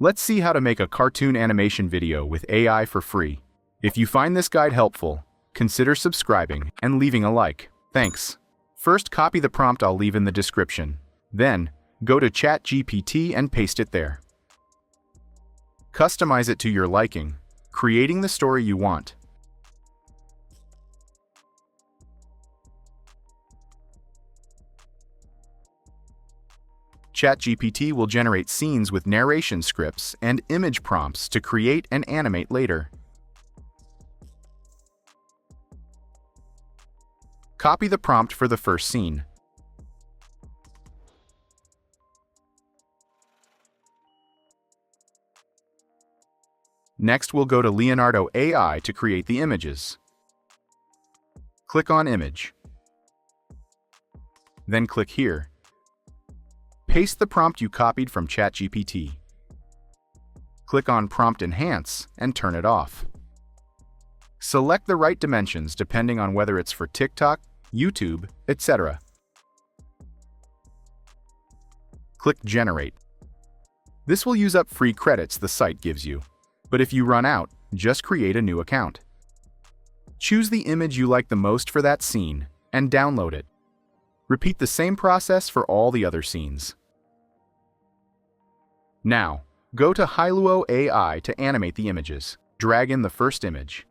Let's see how to make a cartoon animation video with AI for free. If you find this guide helpful, consider subscribing and leaving a like. Thanks. First, copy the prompt I'll leave in the description. Then, go to ChatGPT and paste it there. Customize it to your liking, creating the story you want. ChatGPT will generate scenes with narration scripts and image prompts to create and animate later. Copy the prompt for the first scene. Next, we'll go to Leonardo AI to create the images. Click on Image. Then click here. Paste the prompt you copied from ChatGPT. Click on Prompt Enhance and turn it off. Select the right dimensions depending on whether it's for TikTok, YouTube, etc. Click Generate. This will use up free credits the site gives you, but if you run out, just create a new account. Choose the image you like the most for that scene and download it. Repeat the same process for all the other scenes. Now, go to Hailuo AI to animate the images. Drag in the first image.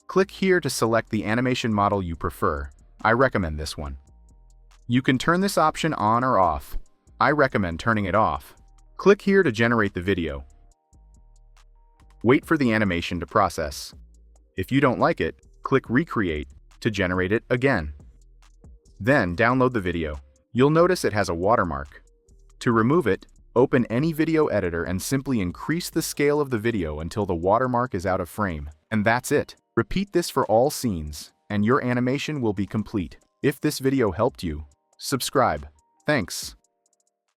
Click here to select the animation model you prefer. I recommend this one. You can turn this option on or off. I recommend turning it off. Click here to generate the video. Wait for the animation to process. If you don't like it, click Recreate to generate it again. Then download the video. You'll notice it has a watermark. To remove it, open any video editor and simply increase the scale of the video until the watermark is out of frame. And that's it. Repeat this for all scenes, and your animation will be complete. If this video helped you, subscribe. Thanks.